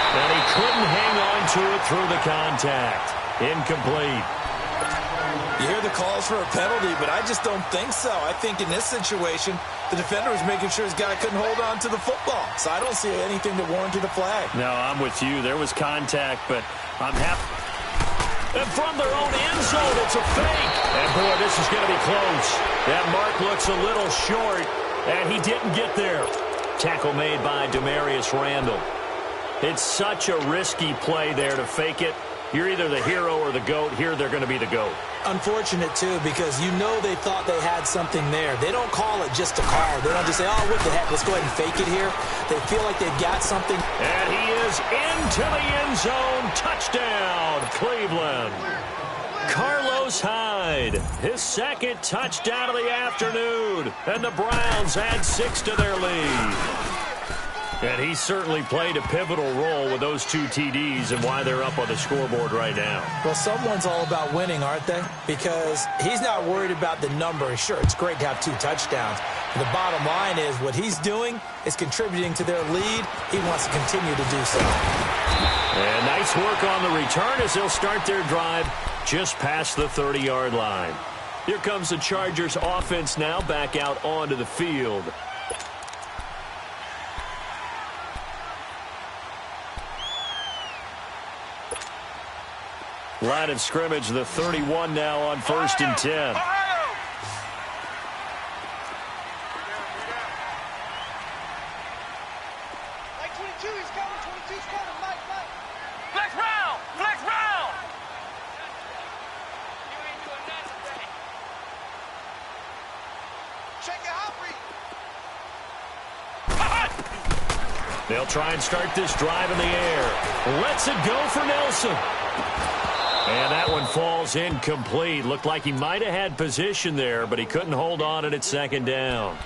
And he couldn't hang on to it through the contact. Incomplete. You hear the calls for a penalty, but I just don't think so. I think in this situation, the defender was making sure his guy couldn't hold on to the football. So I don't see anything that warranted a flag. No, I'm with you. There was contact, but I'm happy. And from their own end zone, it's a fake. And, boy, this is going to be close. That mark looks a little short, and he didn't get there. Tackle made by Demarius Randall. It's such a risky play there to fake it. You're either the hero or the GOAT. Here they're going to be the GOAT. Unfortunate, too, because you know they thought they had something there. They don't call it just a call. They don't just say, oh, what the heck, let's go ahead and fake it here. They feel like they've got something. And he is into the end zone. Touchdown, Cleveland. Carlos Hyde, his 2nd touchdown of the afternoon. And the Browns add 6 to their lead. And he certainly played a pivotal role with those 2 TDs and why they're up on the scoreboard right now. Well, someone's all about winning, aren't they? Because he's not worried about the number. Sure, it's great to have 2 touchdowns. But the bottom line is what he's doing is contributing to their lead. He wants to continue to do so. And nice work on the return as they'll start their drive just past the 30-yard line. Here comes the Chargers offense now back out onto the field. Line of scrimmage, the 31 now on 1st and 10. Flex round! Flex round! Check it out, They'll try and start this drive in the air. Lets it go for Nelson. And that one falls incomplete. Looked like he might have had position there, but he couldn't hold on at second down.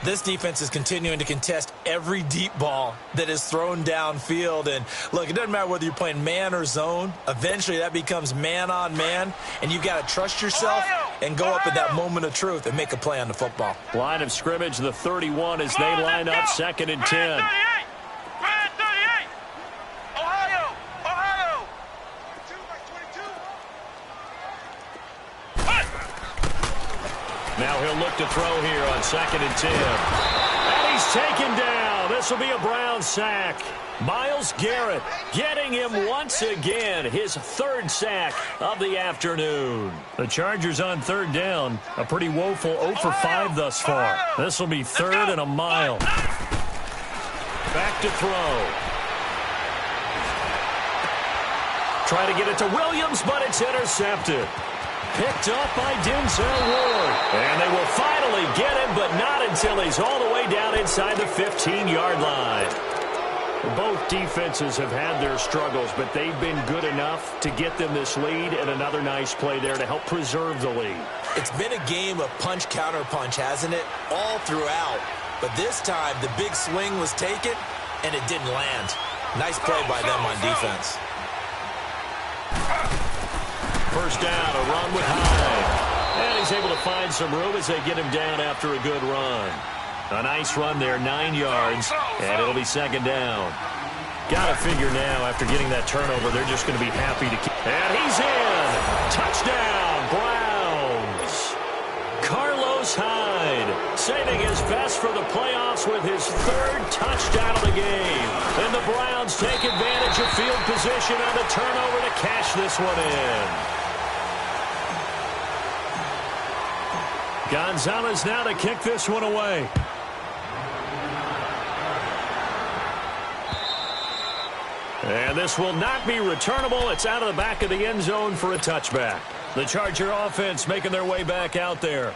This defense is continuing to contest every deep ball that is thrown downfield. And, look, it doesn't matter whether you're playing man or zone. Eventually, that becomes man-on-man, and you've got to trust yourself and go up at that moment of truth and make a play on the football. Line of scrimmage, the 31, as they line up 2nd and 10. Now he'll look to throw here on 2nd and 10. And he's taken down. This will be a Brown sack. Myles Garrett getting him once again, his 3rd sack of the afternoon. The Chargers on 3rd down, a pretty woeful 0 for 5 thus far. This will be 3rd and a mile. Back to throw. Try to get it to Williams, but it's intercepted. Picked up by Denzel Ward. And they will finally get him, but not until he's all the way down inside the 15-yard line. Both defenses have had their struggles, but they've been good enough to get them this lead, and another nice play there to help preserve the lead. It's been a game of punch-counter-punch, hasn't it? All throughout. But this time, the big swing was taken, and it didn't land. Nice play by them on defense. First down, a run with Hyde. And he's able to find some room as they get him down after a good run. A nice run there, 9 yards, and it'll be 2nd down. Got to figure now, after getting that turnover, they're just going to be happy to keep. And he's in! Touchdown, Browns! Carlos Hyde saving his best for the playoffs with his 3rd touchdown of the game. And the Browns take advantage of field position on the turnover to cash this one in. Gonzalez now to kick this one away. And this will not be returnable. It's out of the back of the end zone for a touchback. The Charger offense making their way back out there.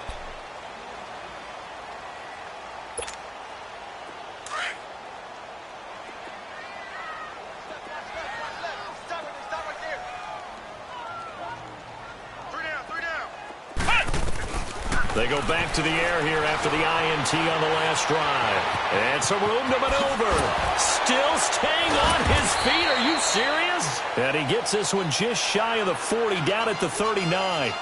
They go back to the air here after the INT on the last drive. And some room to maneuver. Still staying on his feet. Are you serious? And he gets this one just shy of the 40, down at the 39.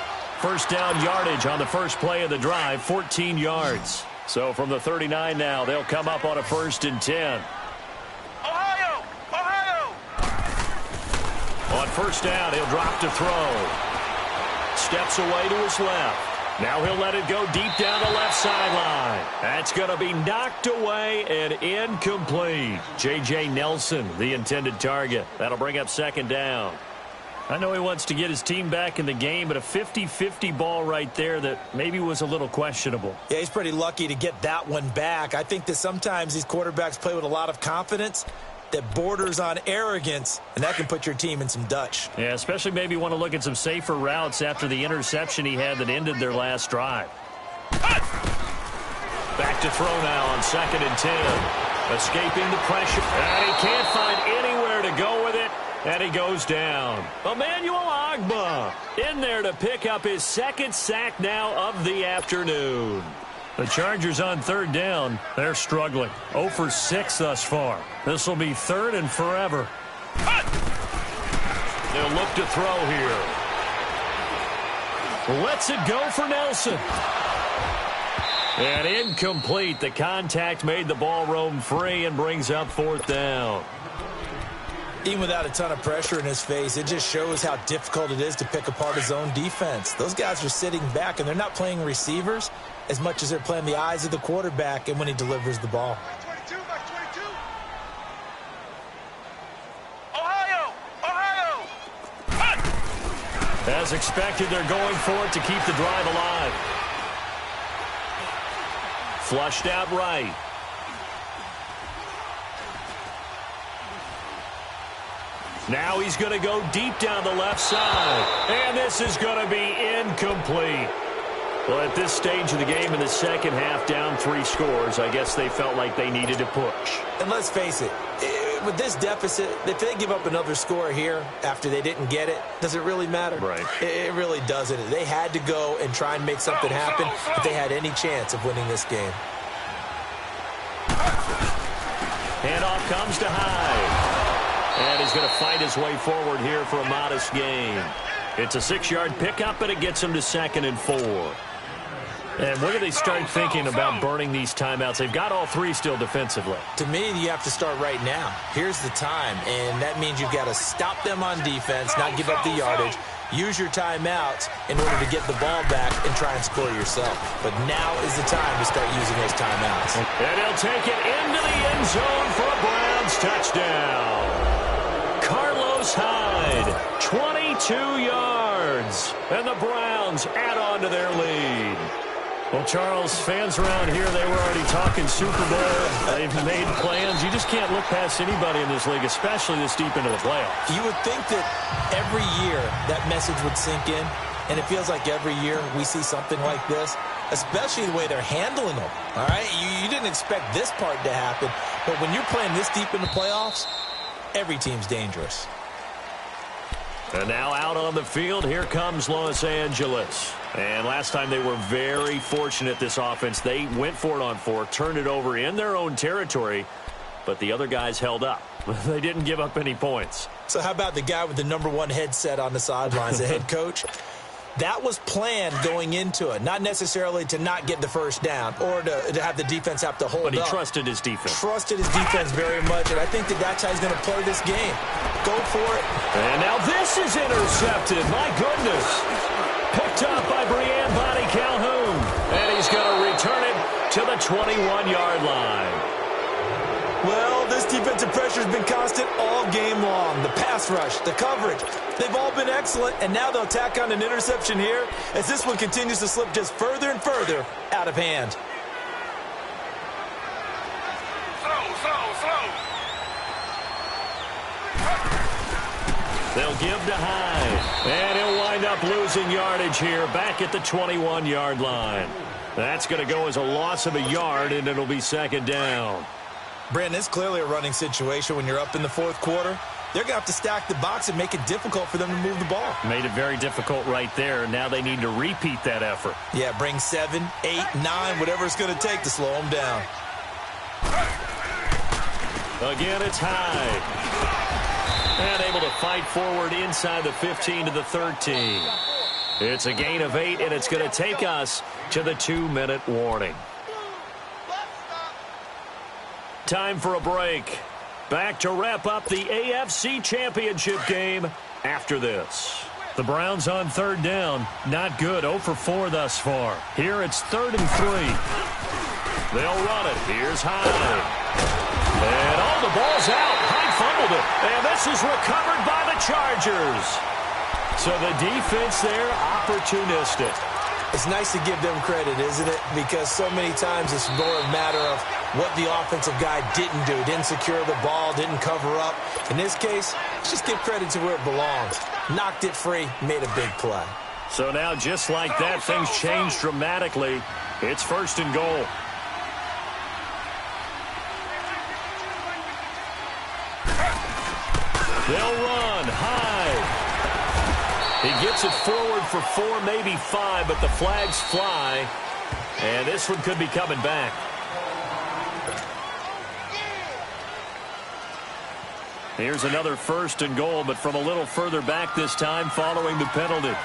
First down yardage on the first play of the drive, 14 yards. So from the 39 now, they'll come up on a 1st and 10. Ohio! Ohio! On first down, he'll drop to throw. Steps away to his left. Now he'll let it go deep down the left sideline. That's going to be knocked away and incomplete. J.J. Nelson, the intended target. That'll bring up 2nd down. I know he wants to get his team back in the game, but a 50-50 ball right there that maybe was a little questionable. Yeah, he's pretty lucky to get that one back. I think that sometimes these quarterbacks play with a lot of confidence that borders on arrogance, and that can put your team in some Dutch. Yeah, especially maybe want to look at some safer routes after the interception he had that ended their last drive. Back to throw now on 2nd and 10. Escaping the pressure. And he can't find anywhere to go with it, and he goes down. Emmanuel Ogbah in there to pick up his 2nd sack now of the afternoon. The Chargers on 3rd down, they're struggling. 0 for 6 thus far. This will be 3rd and forever. They'll look to throw here. Lets it go for Nelson. And incomplete. The contact made the ball roam free and brings up 4th down. Even without a ton of pressure in his face, it just shows how difficult it is to pick apart his own defense. Those guys are sitting back, and they're not playing receivers as much as they're playing the eyes of the quarterback and when he delivers the ball. Ohio! Ohio! As expected, they're going for it to keep the drive alive. Flushed out right. Now he's going to go deep down the left side. And this is going to be incomplete. Well, at this stage of the game in the second half, down 3 scores, I guess they felt like they needed to push. And let's face it, with this deficit, if they give up another score here after they didn't get it, does it really matter? Right. It really doesn't. They had to go and try and make something happen if they had any chance of winning this game. Handoff comes to Hyde. And he's going to fight his way forward here for a modest gain. It's a 6-yard pickup, and it gets him to 2nd and 4. And when do they start thinking about burning these timeouts? They've got all 3 still defensively. To me, you have to start right now. Here's the time, and that means you've got to stop them on defense, not give up the yardage, use your timeouts in order to get the ball back and try and score yourself. But now is the time to start using those timeouts. And he'll take it into the end zone for a Browns touchdown. Carlos Hyde, 22 yards. And the Browns add on to their lead. Well, Charles, fans around here, they were already talking Super Bowl. They've made plans. You just can't look past anybody in this league, especially this deep into the playoffs. You would think that every year that message would sink in, and it feels like every year we see something like this, especially the way they're handling them. All right, you didn't expect this part to happen, but when you're playing this deep in the playoffs, every team's dangerous. And now out on the field, here comes Los Angeles. And last time they were very fortunate, this offense. They went for it on 4, turned it over in their own territory, but the other guys held up. They didn't give up any points. So how about the guy with the #1 headset on the sidelines, the head coach? That was planned going into it, not necessarily to not get the first down or to have the defense have to hold up. But he trusted his defense. Trusted his defense very much, and I think that that's how he's going to play this game. Go for it. And now this is intercepted. My goodness. Picked up by Brian Bonnie Calhoun. And he's going to return it to the 21-yard line. Well, this defensive pressure has been constant all game long. The pass rush, the coverage, they've all been excellent, and now they'll tack on an interception here as this one continues to slip just further and further out of hand. Slow. They'll give to Hyde, and he'll wind up losing yardage here back at the 21-yard line. That's going to go as a loss of a yard, and it'll be 2nd down. Brandon, it's clearly a running situation when you're up in the 4th quarter. They're going to have to stack the box and make it difficult for them to move the ball. Made it very difficult right there. Now they need to repeat that effort. Yeah, bring 7, 8, 9, whatever it's going to take to slow them down. Again, it's Hyde. And able to fight forward inside the 15 to the 13. It's a gain of 8, and it's going to take us to the 2-minute warning. Time for a break. Back to wrap up the AFC Championship game after this. The Browns on 3rd down. Not good. 0 for 4 thus far. Here it's 3rd and 3. They'll run it. Here's Hyde. And the ball's out. Hyde fumbled it. And this is recovered by the Chargers. So the defense there, opportunistic. It's nice to give them credit, isn't it? Because so many times it's more a matter of what the offensive guy didn't do. Didn't secure the ball, didn't cover up. In this case, let's just give credit to where it belongs. Knocked it free, made a big play. So now, just like that, things change dramatically. It's 1st and goal. They'll run. Hyde. He gets it forward for 4, maybe 5, but the flags fly. And this one could be coming back. Here's another 1st and goal, but from a little further back this time following the penalty.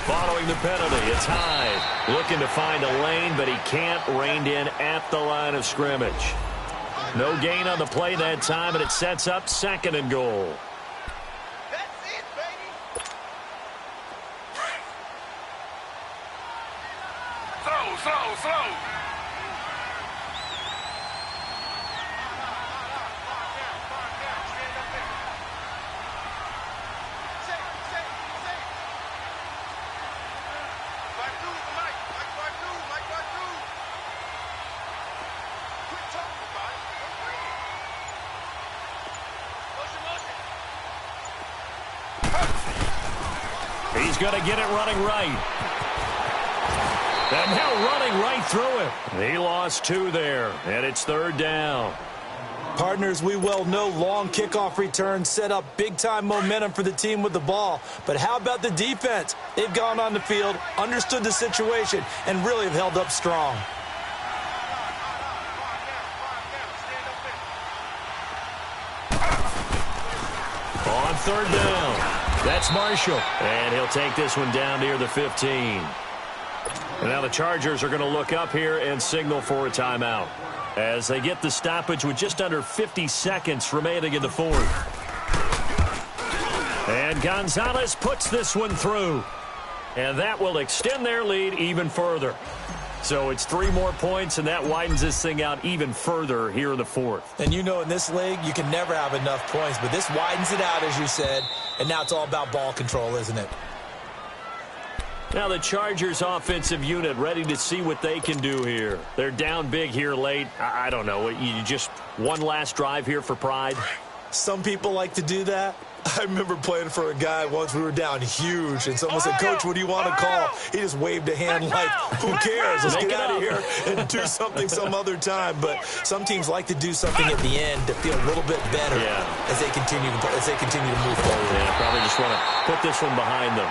Following the penalty, it's Hyde. Looking to find a lane, but he can't. Reined in at the line of scrimmage. No gain on the play that time, and it sets up 2nd and goal. That's it, baby. Slow. He's going to get it running right. And now running right through him. He lost 2 there, and it's 3rd down. Partners, we well know long kickoff returns set up big-time momentum for the team with the ball. But how about the defense? They've gone on the field, understood the situation, and really have held up strong. On 3rd down, that's Marshall. And he'll take this one down near the 15. And now the Chargers are going to look up here and signal for a timeout, as they get the stoppage with just under 50 seconds remaining in the 4th. And Gonzalez puts this one through. And that will extend their lead even further. So it's 3 more points, and that widens this thing out even further here in the 4th. And you know in this league, you can never have enough points, but this widens it out, as you said, and now it's all about ball control, isn't it? Now the Chargers offensive unit ready to see what they can do here. They're down big here late. I don't know. You just one last drive here for pride? Some people like to do that. I remember playing for a guy once. We were down huge, and someone said, "Coach, what do you want to call?" He just waved a hand like, who cares? Let's get out of here and do something some other time. But some teams like to do something at the end to feel a little bit better as they continue to move forward. Yeah, probably just want to put this one behind them.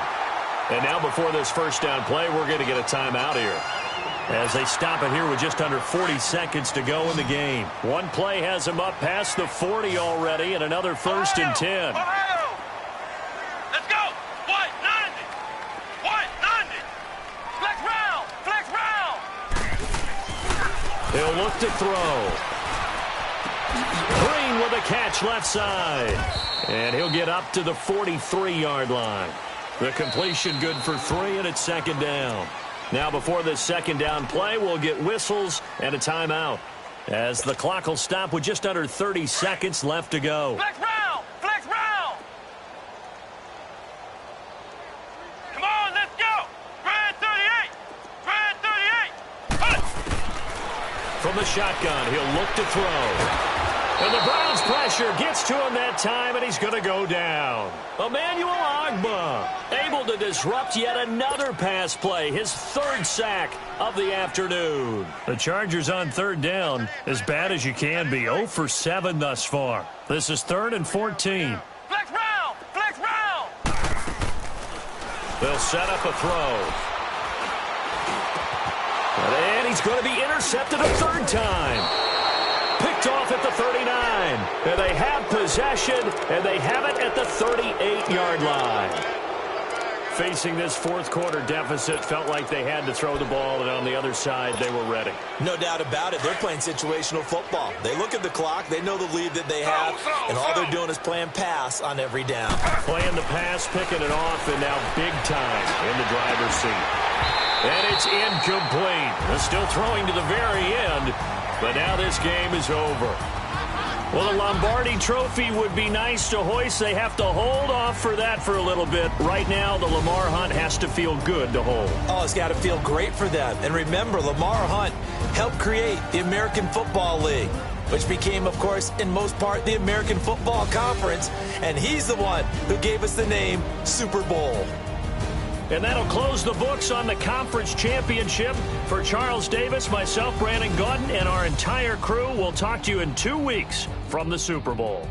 And now before this first down play, we're going to get a timeout here, as they stop it here with just under 40 seconds to go in the game. One play has them up past the 40 already, and another 1st and 10. Let's go. White 90. White 90. Flex round. Flex round. He'll look to throw. Green with a catch left side. And he'll get up to the 43-yard line. The completion good for 3, and it's 2nd down. Now before this 2nd down play, we'll get whistles and a timeout, as the clock will stop with just under 30 seconds left to go. Flex round. Flex round. Come on, let's go. Brad 38. Brad 38. Push. From the shotgun, he'll look to throw. And the Browns pressure gets to him that time, and he's going to go down. Emmanuel Ogbah able to disrupt yet another pass play, his 3rd sack of the afternoon. The Chargers on 3rd down, as bad as you can be, 0 for 7 thus far. This is 3rd and 14. Flex round. Flex round. They'll set up a throw. And he's going to be intercepted a 3rd time. Picked off at the 39. And they have possession, and they have it at the 38-yard line. Facing this 4th quarter deficit, felt like they had to throw the ball, and on the other side, they were ready. No doubt about it. They're playing situational football. They look at the clock. They know the lead that they have, and all they're doing is playing pass on every down. Playing the pass, picking it off, and now big time in the driver's seat. And it's incomplete. They're still throwing to the very end, but now this game is over. Well, the Lombardi Trophy would be nice to hoist. They have to hold off for that for a little bit. Right now, the Lamar Hunt has to feel good to hold. Oh, it's got to feel great for them. And remember, Lamar Hunt helped create the American Football League, which became, of course, in most part, the American Football Conference. And he's the one who gave us the name Super Bowl. And that'll close the books on the conference championship. For Charles Davis, myself, Brandon Gaudin, and our entire crew, we'll talk to you in 2 weeks from the Super Bowl.